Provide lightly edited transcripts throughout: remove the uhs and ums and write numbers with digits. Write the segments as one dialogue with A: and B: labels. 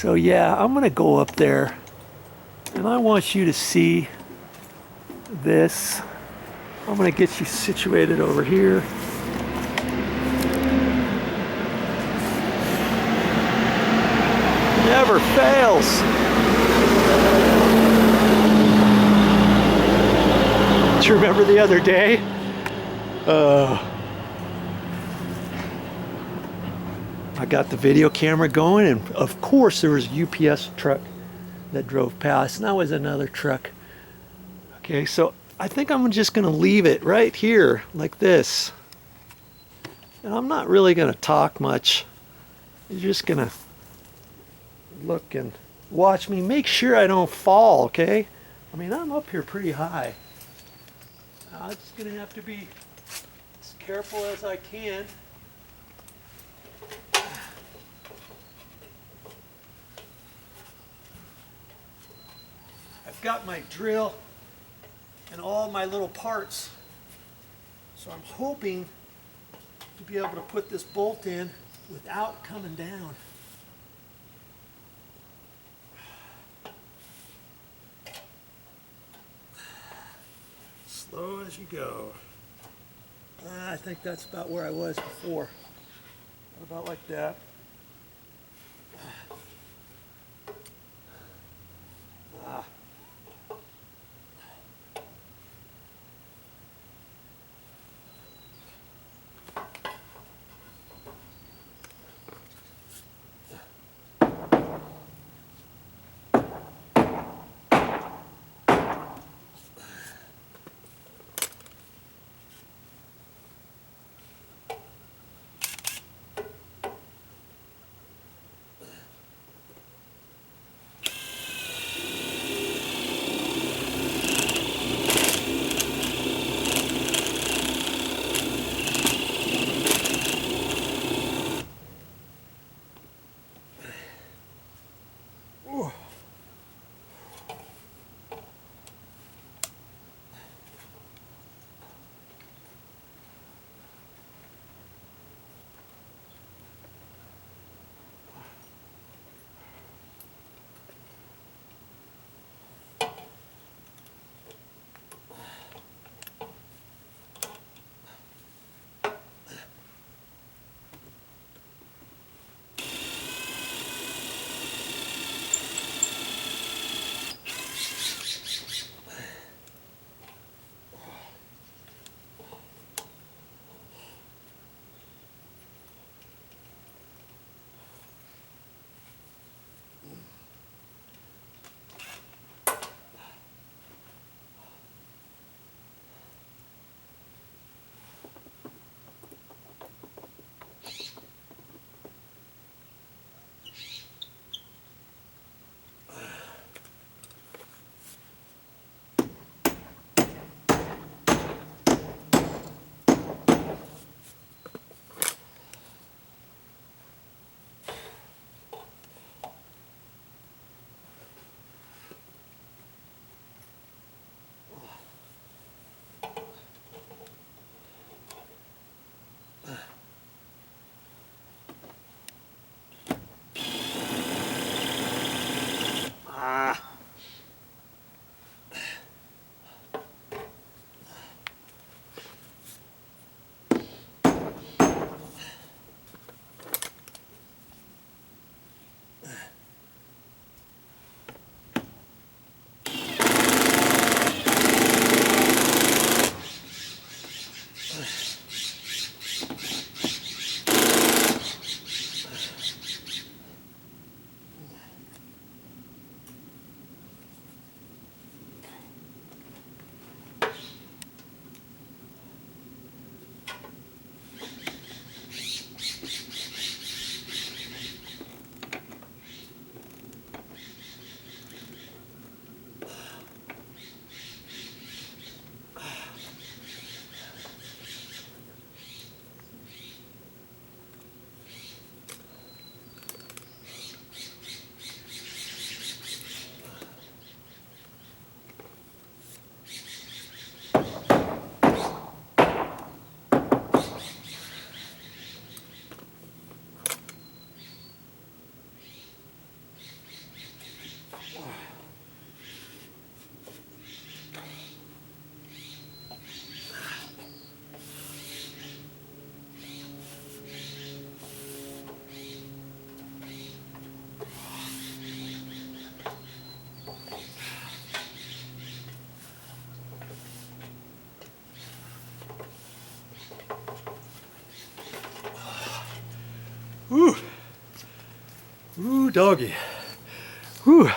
A: So yeah, I'm gonna go up there and I want you to see this. I'm gonna get you situated over here. Never fails. Do you remember the other day? I got the video camera going, and of course there was a UPS truck that drove past, and that was another truck. Okay, so I think I'm just gonna leave it right here like this. And I'm not really gonna talk much. You're just gonna look and watch me. Make sure I don't fall, okay? I mean, I'm up here pretty high. I'm just gonna have to be as careful as I can. I've got my drill and all my little parts, so I'm hoping to be able to put this bolt in without coming down. Slow as you go. I think that's about where I was before. About like that. Ooh, doggy. Ooh.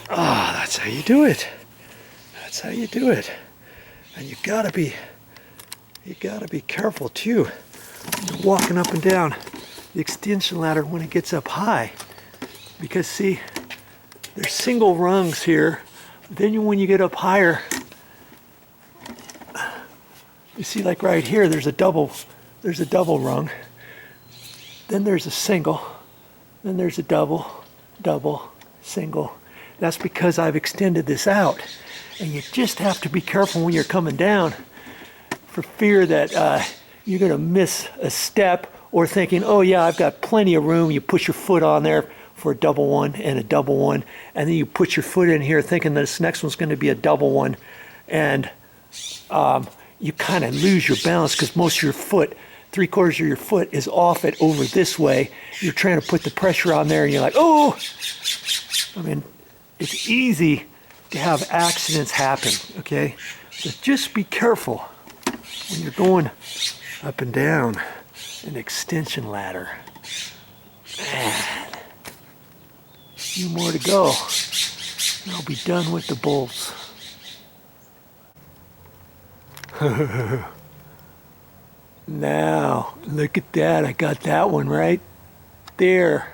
A: Ah, that's how you do it. That's how you do it. And you gotta be careful too. You're walking up and down the extension ladder when it gets up high. Because see, there's single rungs here. Then when you get up higher, you see like right here, there's a double rung. Then there's a single. Then there's a double, single. That's because I've extended this out. And you just have to be careful when you're coming down for fear that you're gonna miss a step or thinking, oh yeah, I've got plenty of room. You push your foot on there for a double one and a double one. And then you put your foot in here thinking this next one's gonna be a double one. And you kind of lose your balance because most of your foot, 3/4 of your foot is off it over this way. You're trying to put the pressure on there and you're like, oh! I mean, it's easy to have accidents happen, okay? So just be careful when you're going up and down an extension ladder. Man, a few more to go. And I'll be done with the bolts. Now, look at that. I got that one right there.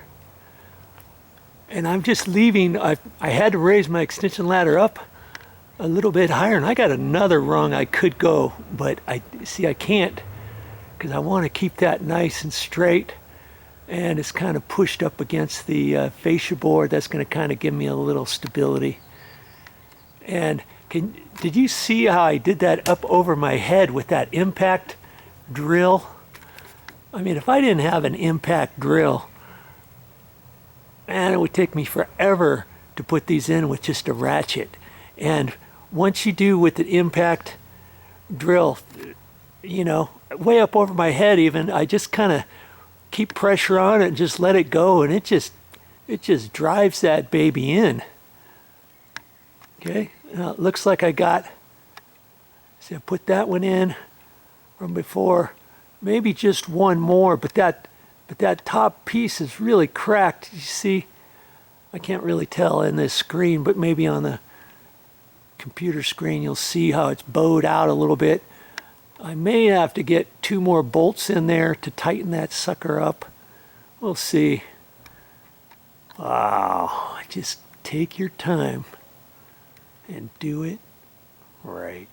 A: And I'm just leaving. I had to raise my extension ladder up a little bit higher, and I got another rung I could go, but I can't because I want to keep that nice and straight, and it's kind of pushed up against the fascia board. That's going to kind of give me a little stability. And did you see how I did that up over my head with that impact drill? I mean, if I didn't have an impact drill, man, it would take me forever to put these in with just a ratchet. And once you do with the impact drill, you know, way up over my head even, I just kind of keep pressure on it and just let it go, and it just drives that baby in. Okay, now it looks like I put that one in from before, maybe just one more, but that top piece is really cracked. You see, I can't really tell in this screen, but maybe on the computer screen you'll see how it's bowed out a little bit. I may have to get 2 more bolts in there to tighten that sucker up. We'll see. Wow, just take your time and do it right.